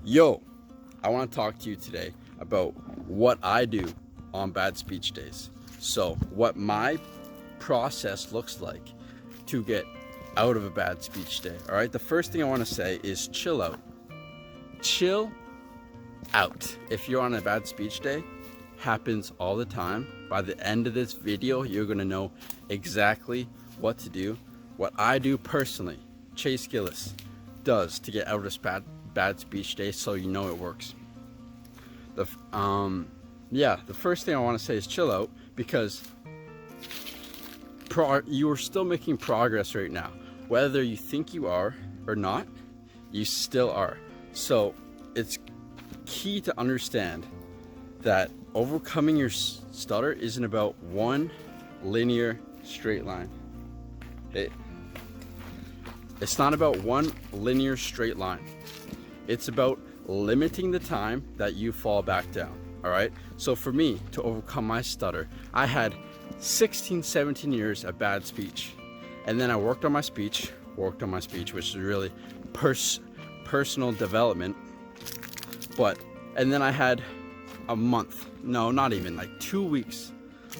Yo, I want to talk to you today about what I do on bad speech days. So, what my process looks like to get out of a bad speech day. All right, the first thing I want to say is chill out. Chill out. If you're on a bad speech day, happens all the time. By the end of this video, you're going to know exactly what to do. What I do personally, Chase Gillis, does to get out of this bad speech day, so you know it works. The first thing I want to say is chill out, because you are still making progress right now. Whether you think you are or not, you still are. So it's key to understand that overcoming your stutter isn't about one linear straight line. It's not about one linear straight line. It's about limiting the time that you fall back down. All right. So for me to overcome my stutter, I had 16, 17 years of bad speech. And then I worked on my speech, which is really personal development. And then I had a month, no, not even, like 2 weeks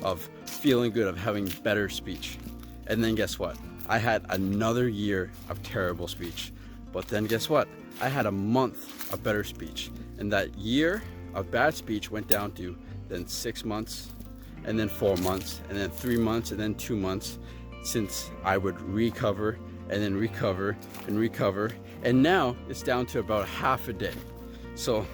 of feeling good, of having better speech. And then guess what? I had another year of terrible speech. But then guess what? I had a month of better speech. And that year of bad speech went down to then 6 months, and then 4 months, and then 3 months, and then 2 months, since I would recover and then recover and recover. And now it's down to about half a day. So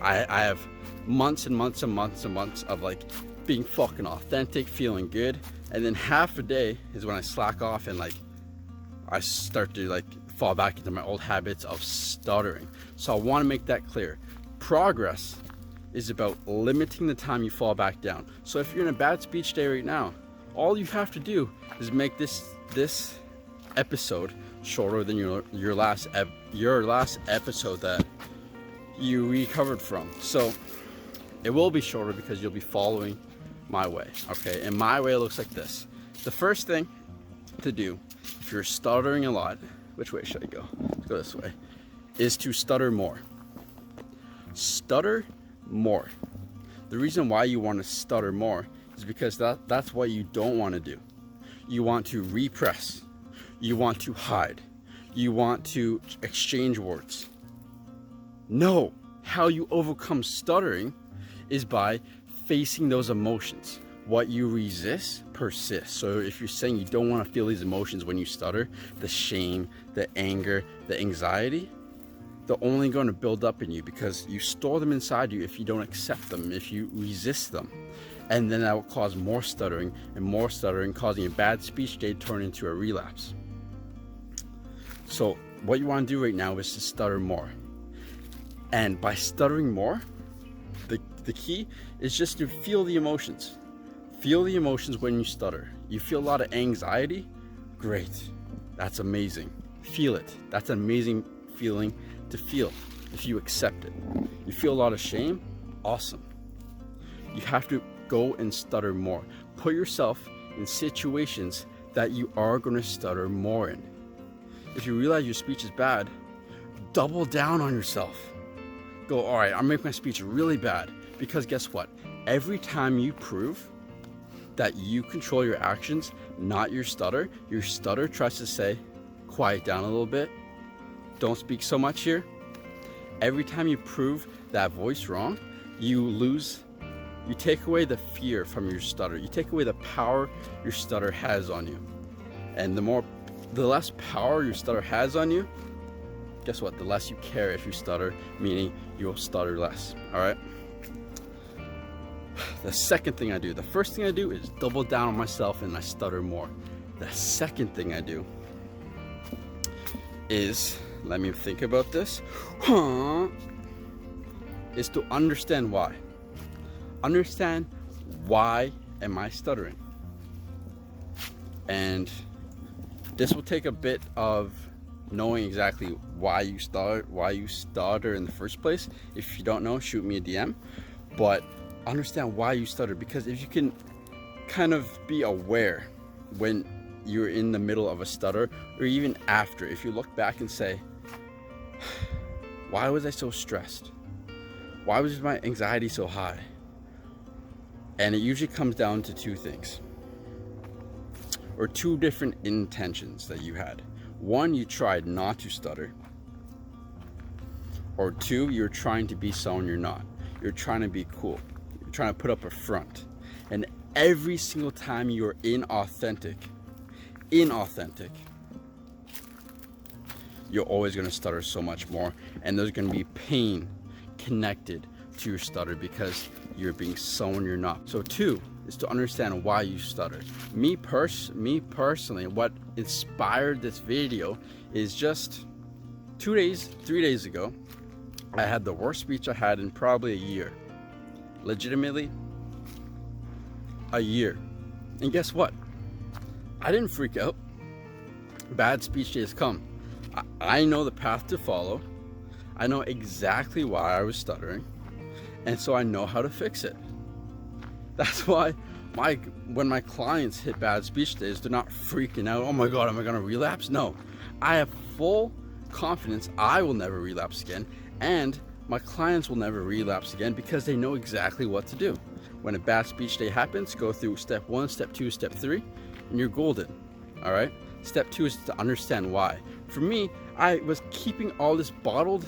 I have months and months and months and months of like being fucking authentic, feeling good. And then half a day is when I slack off and like I start to like fall back into my old habits of stuttering. So I want to make that clear. Progress is about limiting the time you fall back down. So if you're in a bad speech day right now, all you have to do is make this episode shorter than your last episode that you recovered from. So it will be shorter because you'll be following my way. Okay, and my way looks like this. The first thing to do, if you're stuttering a lot, which way should I go? Let's go this way, is to stutter more. Stutter more. The reason why you want to stutter more is because that's what you don't want to do. You want to repress. You want to hide. You want to exchange words. No, how you overcome stuttering is by facing those emotions. What you resist persists. So if you're saying you don't want to feel these emotions when you stutter, the shame, the anger, the anxiety, they're only going to build up in you because you store them inside you if you don't accept them, if you resist them. And then that will cause more stuttering and more stuttering, causing a bad speech day to turn into a relapse. So what you want to do right now is to stutter more. And by stuttering more, the key is just to feel the emotions. Feel the emotions when you stutter. You feel a lot of anxiety? Great. That's amazing. Feel it. That's an amazing feeling to feel if you accept it. You feel a lot of shame? Awesome. You have to go and stutter more. Put yourself in situations that you are going to stutter more in. If you realize your speech is bad, double down on yourself. Go, all right, I'll make my speech really bad. Because guess what? Every time you prove that you control your actions, not your stutter tries to say, quiet down a little bit. Don't speak so much here. Every time you prove that voice wrong, you take away the fear from your stutter. You take away the power your stutter has on you. And the less power your stutter has on you, guess what? The less you care if you stutter, meaning you will stutter less. All right? The second thing I do, the first thing I do is double down on myself and I stutter more. The second thing I do is, let me think about this, is to understand why. Understand why am I stuttering? And this will take a bit of knowing exactly why you stutter in the first place. If you don't know, shoot me a DM. But understand why you stutter, because if you can kind of be aware when you're in the middle of a stutter, or even after, if you look back and say, Why was I so stressed? Why was my anxiety so high? And it usually comes down to two things, or two different intentions that you had. One, you tried not to stutter, or two, you're trying to be someone you're not. You're trying to be cool. You're trying to put up a front. And every single time you're inauthentic, you're always going to stutter so much more, and there's going to be pain connected to your stutter because you're being someone you're not. So two is to understand why you stutter. Me personally, what inspired this video is just 3 days ago, I had the worst speech I had in probably a year. Legitimately, a year. And guess what? I didn't freak out. Bad speech days come. I know the path to follow. I know exactly why I was stuttering. And so I know how to fix it. That's why when my clients hit bad speech days, they're not freaking out. Oh my God, am I gonna relapse? No, I have full confidence I will never relapse again, and my clients will never relapse again because they know exactly what to do. When a bad speech day happens, go through step 1, step 2, step 3, and you're golden. All right. Step 2 is to understand why. For me, I was keeping all this bottled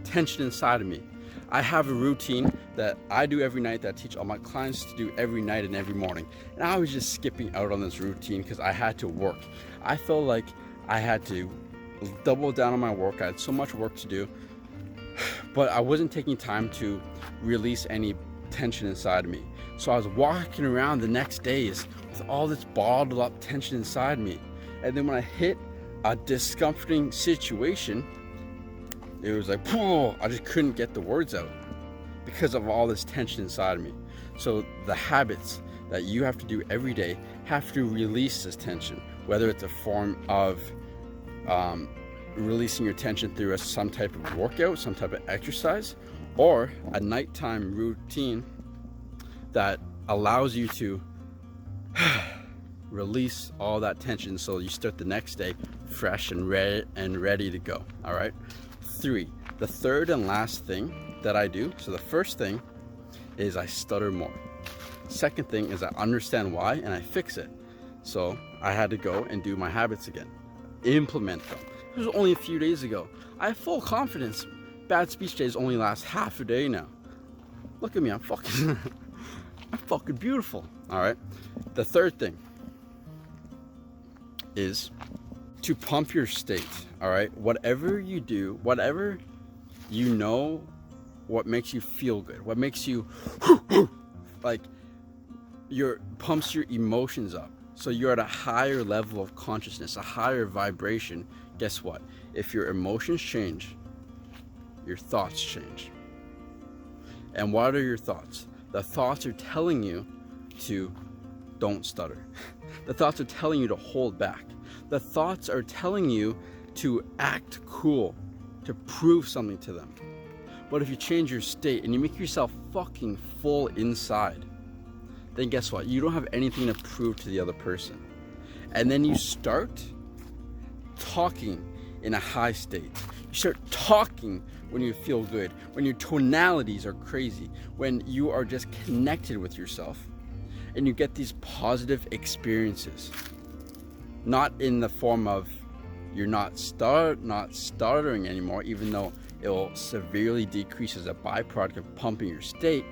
tension inside of me. I have a routine that I do every night that I teach all my clients to do every night and every morning. And I was just skipping out on this routine because I had to work. I felt like I had to double down on my work. I had so much work to do, but I wasn't taking time to release any tension inside of me. So I was walking around the next days with all this bottled up tension inside me. And then when I hit a discomforting situation, it was like, whoa, I just couldn't get the words out because of all this tension inside of me. So the habits that you have to do every day have to release this tension, whether it's a form of releasing your tension through some type of workout, some type of exercise, or a nighttime routine that allows you to release all that tension so you start the next day fresh and ready to go. All right. 3, the third and last thing that I do. So the first thing is I stutter more. Second thing is I understand why and I fix it. So I had to go and do my habits again, implement them. It was only a few days ago. I have full confidence. Bad speech days only last half a day now. Look at me, I'm fucking I'm fucking beautiful. All right. The third thing is to pump your state. All right. Whatever you do, whatever you know, what makes you feel good, what makes you like pumps your emotions up. So you're at a higher level of consciousness, a higher vibration. Guess what? If your emotions change, your thoughts change. And what are your thoughts? The thoughts are telling you to don't stutter. The thoughts are telling you to hold back. The thoughts are telling you to act cool, to prove something to them. But if you change your state and you make yourself fucking full inside, then guess what? You don't have anything to prove to the other person. And then you start talking in a high state. You start talking when you feel good, when your tonalities are crazy, when you are just connected with yourself, and you get these positive experiences. Not in the form of you're not stuttering anymore, even though it will severely decrease as a byproduct of pumping your state,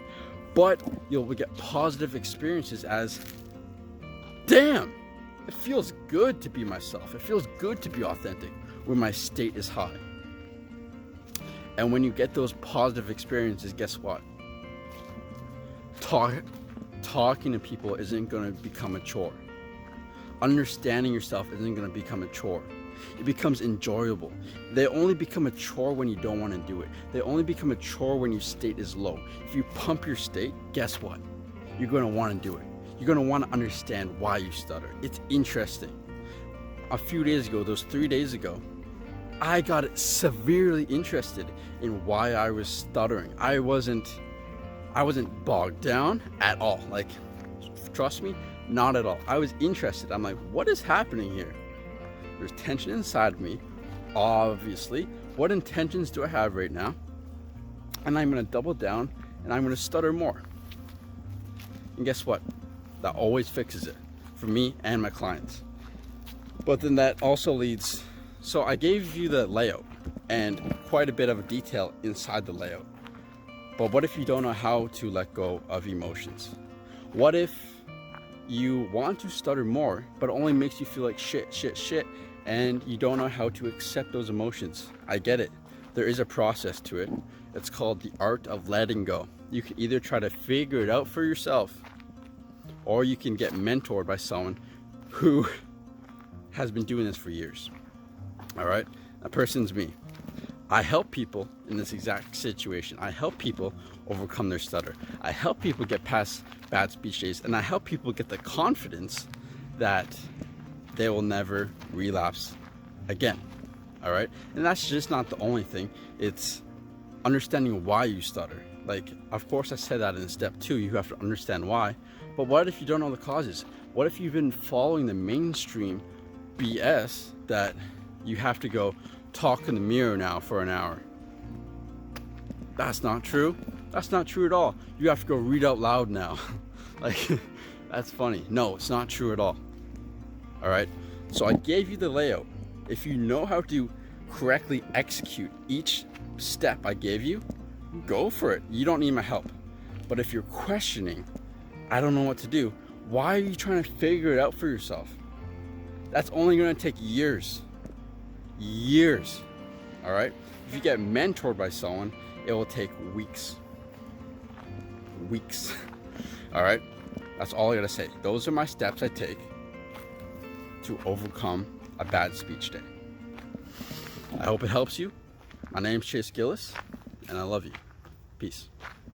but you'll get positive experiences as, damn, it feels good to be myself. It feels good to be authentic when my state is high. And when you get those positive experiences, guess what? Talking to people isn't going to become a chore. Understanding yourself isn't going to become a chore. It becomes enjoyable. They only become a chore when you don't want to do it. They only become a chore when your state is low. If you pump your state, guess what? You're going to want to do it. You're going to want to understand why you stutter. It's interesting. A few days ago, those 3 days ago, I got severely interested in why I was stuttering. I wasn't bogged down at all. Like, trust me, not at all. I was interested. I'm like, what is happening here? There's tension inside of me, obviously, what intentions do I have right now? And I'm gonna double down and I'm gonna stutter more. And guess what? That always fixes it for me and my clients. But then that also leads, so I gave you the layout and quite a bit of detail inside the layout. But what if you don't know how to let go of emotions? What if you want to stutter more, but it only makes you feel like shit, and you don't know how to accept those emotions? I get it. There is a process to it. It's called the art of letting go. You can either try to figure it out for yourself, or you can get mentored by someone who has been doing this for years. All right, that person's me. I help people in this exact situation. I help people overcome their stutter. I help people get past bad speech days, and I help people get the confidence that they will never relapse again. All right, and that's just not the only thing. It's understanding why you stutter. Like, of course I said that in step 2, you have to understand why. But what if you don't know the causes? What if you've been following the mainstream BS that you have to go talk in the mirror now for an hour? That's not true. That's not true at all. You have to go read out loud now. Like, that's funny. No, it's not true at all. All right, so I gave you the layout. If you know how to correctly execute each step I gave you, go for it. You don't need my help. But if you're questioning, I don't know what to do, why are you trying to figure it out for yourself? That's only going to take years. All right, if you get mentored by someone, it will take weeks. All right, that's all I gotta say. Those are my steps I take to overcome a bad speech day. I hope it helps you. My name's Chase Gillis, and I love you. Peace.